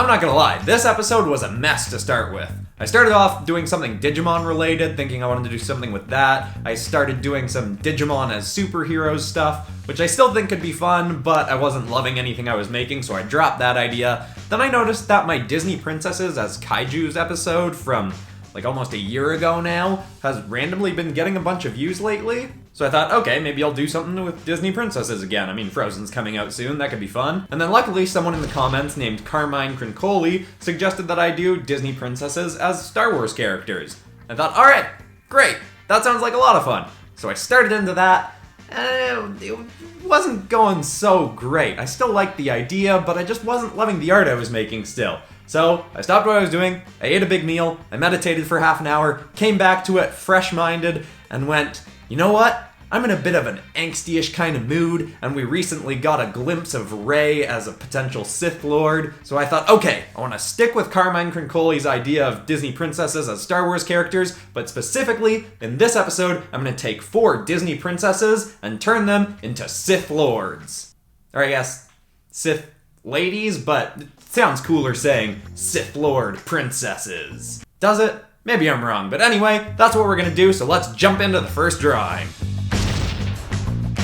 I'm not gonna lie, this episode was a mess to start with. I started off doing something Digimon related, thinking I wanted to do something with that. I started doing some Digimon as superheroes stuff, which I still think could be fun, but I wasn't loving anything I was making, so I dropped that idea. Then I noticed that my Disney Princesses as Kaijus episode from like almost a year ago now has randomly been getting a bunch of views lately. So I thought, okay, maybe I'll do something with Disney Princesses again. I mean, Frozen's coming out soon, that could be fun. And then luckily someone in the comments named Carmine Crincoli suggested that I do Disney Princesses as Star Wars characters. I thought, alright, great, that sounds like a lot of fun. So I started into that, and it wasn't going so great. I still liked the idea, but I just wasn't loving the art I was making still. So I stopped what I was doing, I ate a big meal, I meditated for half an hour, came back to it fresh-minded, and went, you know what? I'm in a bit of an angsty-ish kind of mood, and we recently got a glimpse of Rey as a potential Sith Lord, so I thought, okay, I want to stick with Carmine Crincoli's idea of Disney princesses as Star Wars characters, but specifically, in this episode, I'm going to take 4 Disney princesses and turn them into Sith Lords. Or I guess, Sith ladies, but it sounds cooler saying Sith Lord princesses. Does it? Maybe I'm wrong, but anyway, that's what we're gonna do, so let's jump into the first drawing.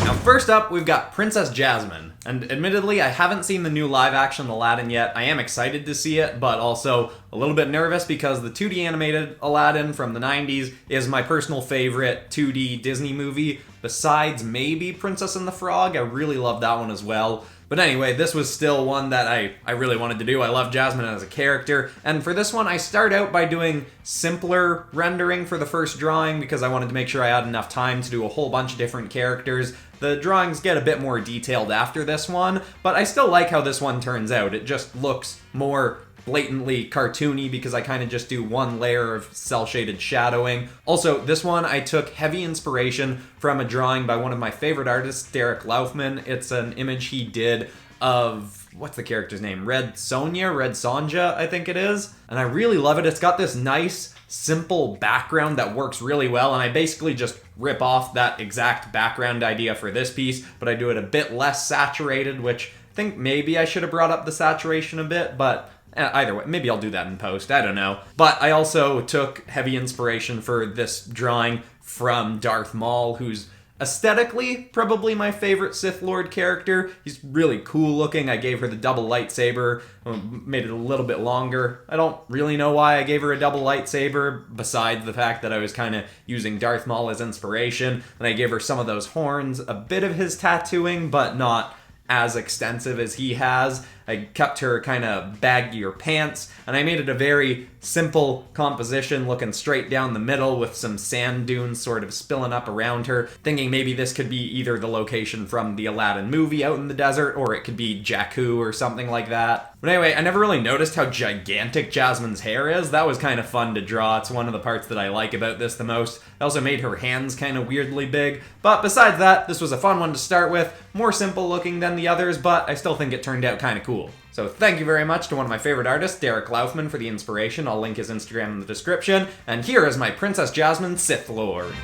Now first up, we've got Princess Jasmine, and admittedly, I haven't seen the new live-action Aladdin yet. I am excited to see it, but also a little bit nervous because the 2D animated Aladdin from the 90s is my personal favorite 2D Disney movie, besides maybe Princess and the Frog. I really love that one as well. But anyway, this was still one that I really wanted to do. I love Jasmine as a character, and for this one I start out by doing simpler rendering for the first drawing because I wanted to make sure I had enough time to do a whole bunch of different characters. The drawings get a bit more detailed after this one, but I still like how this one turns out. It just looks more blatantly cartoony because I kind of just do one layer of cel-shaded shadowing. Also, this one I took heavy inspiration from a drawing by one of my favorite artists, Derek Laufman. It's an image he did of, what's the character's name? Red Sonja, I think it is. And I really love it. It's got this nice, simple background that works really well, and I basically just rip off that exact background idea for this piece, but I do it a bit less saturated, which I think maybe I should have brought up the saturation a bit, but either way, maybe I'll do that in post, I don't know. But I also took heavy inspiration for this drawing from Darth Maul, who's aesthetically probably my favorite Sith Lord character. He's really cool looking. I gave her the double lightsaber, made it a little bit longer. I don't really know why I gave her a double lightsaber, besides the fact that I was kind of using Darth Maul as inspiration, and I gave her some of those horns, a bit of his tattooing, but not as extensive as he has. I kept her kind of baggier pants, and I made it a very simple composition looking straight down the middle with some sand dunes sort of spilling up around her, thinking maybe this could be either the location from the Aladdin movie out in the desert, or it could be Jakku or something like that. But anyway, I never really noticed how gigantic Jasmine's hair is. That was kind of fun to draw. It's one of the parts that I like about this the most. I also made her hands kind of weirdly big, but besides that, this was a fun one to start with, more simple looking than the others, but I still think it turned out kind of cool. So thank you very much to one of my favorite artists, Derek Laufman, for the inspiration. I'll link his Instagram in the description. And here is my Princess Jasmine Sith Lord.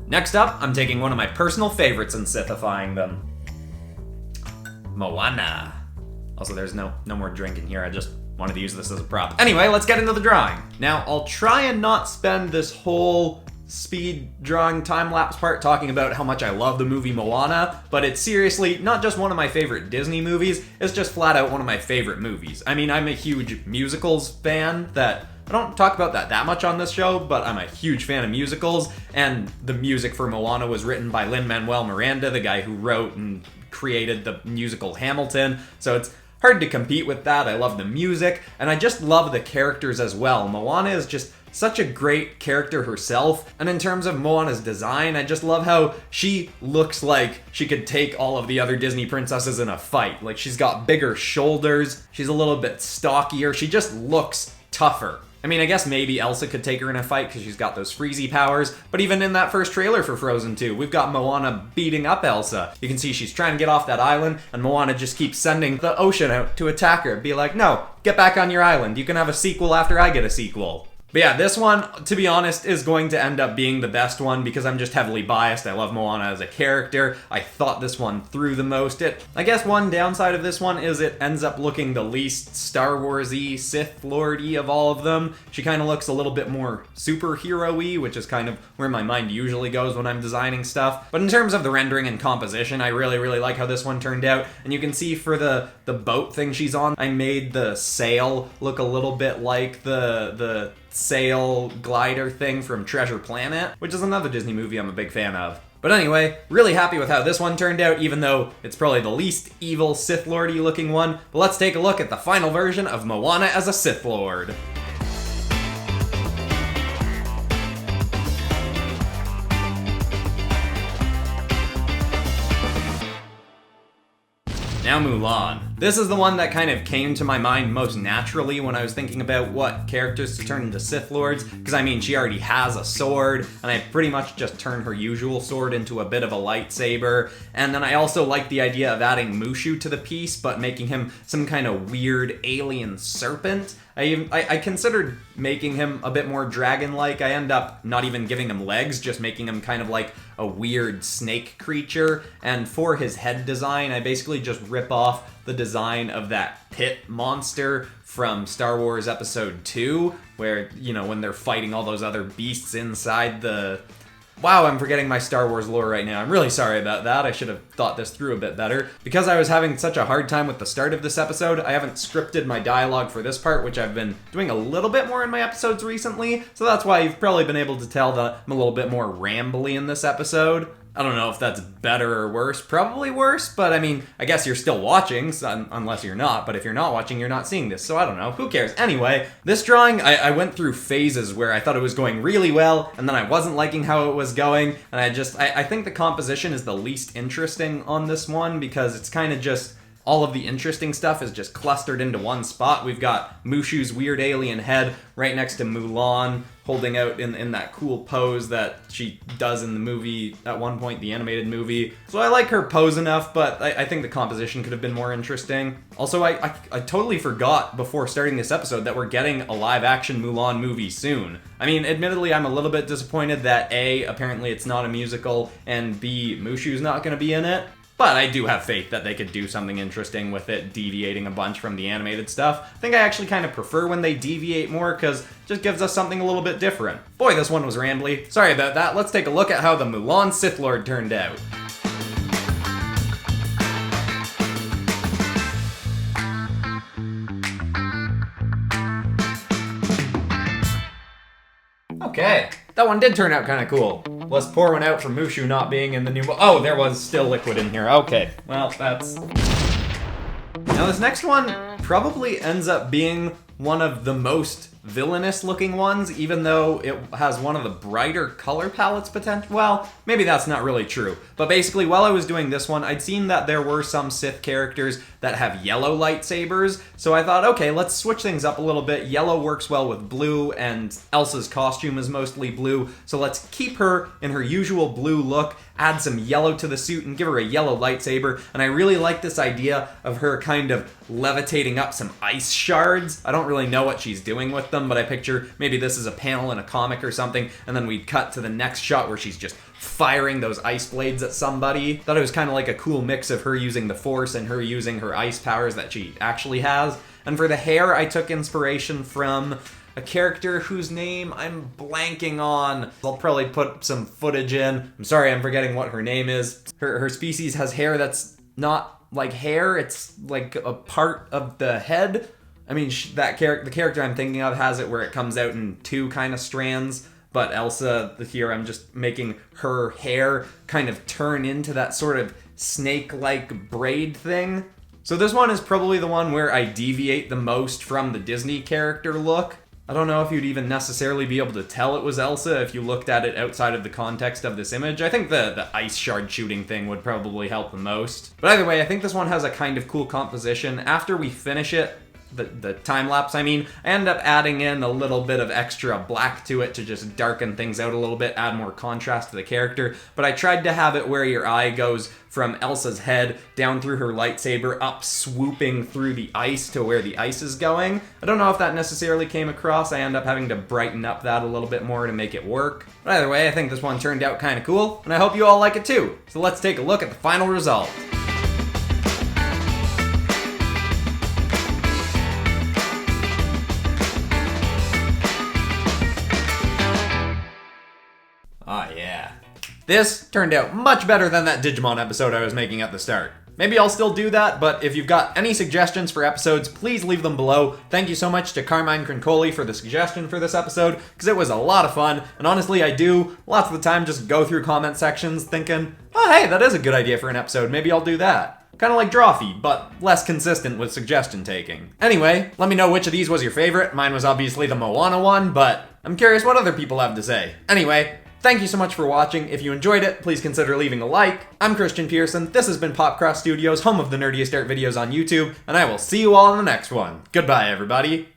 Next up, I'm taking one of my personal favorites and Sithifying them. Moana. Also, there's no more drink in here, I just wanted to use this as a prop. Anyway, let's get into the drawing. Now, I'll try and not spend this whole speed drawing time-lapse part talking about how much I love the movie Moana, but it's seriously not just one of my favorite Disney movies, it's just flat out one of my favorite movies. I mean, I'm a huge musicals fan that I don't talk about that much on this show, but I'm a huge fan of musicals, and the music for Moana was written by Lin-Manuel Miranda, the guy who wrote and created the musical Hamilton, so it's hard to compete with that. I love the music, and I just love the characters as well. Moana is just such a great character herself, and in terms of Moana's design, I just love how she looks like she could take all of the other Disney princesses in a fight. Like, she's got bigger shoulders, she's a little bit stockier, she just looks tougher. I mean, I guess maybe Elsa could take her in a fight because she's got those freezy powers, but even in that first trailer for Frozen 2, we've got Moana beating up Elsa. You can see she's trying to get off that island, and Moana just keeps sending the ocean out to attack her. Be like, no, get back on your island. You can have a sequel after I get a sequel. But yeah, this one, to be honest, is going to end up being the best one because I'm just heavily biased. I love Moana as a character. I thought this one through the most. I guess one downside of this one is it ends up looking the least Star Wars-y, Sith Lord-y of all of them. She kind of looks a little bit more superhero-y, which is kind of where my mind usually goes when I'm designing stuff. But in terms of the rendering and composition, I really, really like how this one turned out. And you can see for the boat thing she's on, I made the sail look a little bit like the sail glider thing from Treasure Planet, which is another Disney movie I'm a big fan of. But anyway, really happy with how this one turned out, even though it's probably the least evil Sith Lord-y looking one. But let's take a look at the final version of Moana as a Sith Lord. Now Mulan. This is the one that kind of came to my mind most naturally when I was thinking about what characters to turn into Sith Lords, because I mean, she already has a sword, and I pretty much just turned her usual sword into a bit of a lightsaber, and then I also like the idea of adding Mushu to the piece, but making him some kind of weird alien serpent. I considered making him a bit more dragon-like. I end up not even giving him legs, just making him kind of like a weird snake creature. And for his head design, I basically just rip off the design of that pit monster from Star Wars Episode 2, where, you know, when they're fighting all those other beasts inside the... Wow, I'm forgetting my Star Wars lore right now. I'm really sorry about that. I should have thought this through a bit better. Because I was having such a hard time with the start of this episode, I haven't scripted my dialogue for this part, which I've been doing a little bit more in my episodes recently. So that's why you've probably been able to tell that I'm a little bit more rambly in this episode. I don't know if that's better or worse. Probably worse, but I mean, I guess you're still watching, so, unless you're not. But if you're not watching, you're not seeing this, so I don't know. Who cares? Anyway, this drawing, I went through phases where I thought it was going really well, and then I wasn't liking how it was going, and I think the composition is the least interesting on this one, because it's kind of just... all of the interesting stuff is just clustered into one spot. We've got Mushu's weird alien head right next to Mulan, holding out in that cool pose that she does in the movie at one point, the animated movie. So I like her pose enough, but I think the composition could have been more interesting. Also, I totally forgot before starting this episode that we're getting a live-action Mulan movie soon. I mean, admittedly, I'm a little bit disappointed that A, apparently it's not a musical, and B, Mushu's not going to be in it. But I do have faith that they could do something interesting with it, deviating a bunch from the animated stuff. I think I actually kind of prefer when they deviate more, because it just gives us something a little bit different. Boy, this one was rambly. Sorry about that. Let's take a look at how the Mulan Sith Lord turned out. Okay, that one did turn out kind of cool. Let's pour one out for Mushu not being in the new... Oh, there was still liquid in here. Okay, well, that's... Now this next one probably ends up being one of the most villainous looking ones, even though it has one of the brighter color palettes potential. Well, maybe that's not really true. But basically, while I was doing this one, I'd seen that there were some Sith characters that have yellow lightsabers, so I thought, okay, let's switch things up a little bit. Yellow works well with blue, and Elsa's costume is mostly blue, so let's keep her in her usual blue look, add some yellow to the suit, and give her a yellow lightsaber. And I really like this idea of her kind of levitating up some ice shards. I don't really know what she's doing with them, but I picture maybe this is a panel in a comic or something, and then we'd cut to the next shot where she's just firing those ice blades at somebody. Thought it was kind of like a cool mix of her using the Force and her using her ice powers that she actually has. And for the hair, I took inspiration from a character whose name I'm blanking on. I'll probably put some footage in. I'm sorry, I'm forgetting what her name is. Her species has hair that's not like hair, it's like a part of the head. I mean, the character I'm thinking of has it where it comes out in two kind of strands, but Elsa, here I'm just making her hair kind of turn into that sort of snake-like braid thing. So this one is probably the one where I deviate the most from the Disney character look. I don't know if you'd even necessarily be able to tell it was Elsa if you looked at it outside of the context of this image. I think the ice shard shooting thing would probably help the most. But either way, I think this one has a kind of cool composition. After we finish it, the time lapse, I ended up adding in a little bit of extra black to it to just darken things out a little bit, add more contrast to the character. But I tried to have it where your eye goes from Elsa's head down through her lightsaber, up swooping through the ice to where the ice is going. I don't know if that necessarily came across. I end up having to brighten up that a little bit more to make it work. But either way, I think this one turned out kind of cool, and I hope you all like it too. So let's take a look at the final result. Oh yeah. This turned out much better than that Digimon episode I was making at the start. Maybe I'll still do that, but if you've got any suggestions for episodes, please leave them below. Thank you so much to Carmine Crincoli for the suggestion for this episode, because it was a lot of fun, and honestly I do, lots of the time, just go through comment sections thinking, oh hey, that is a good idea for an episode, maybe I'll do that. Kind of like Drawfee, but less consistent with suggestion taking. Anyway, let me know which of these was your favorite. Mine was obviously the Moana one, but I'm curious what other people have to say. Anyway, thank you so much for watching. If you enjoyed it, please consider leaving a like. I'm Christian Pearson. This has been Popcross Studios, home of the nerdiest art videos on YouTube, and I will see you all in the next one. Goodbye, everybody.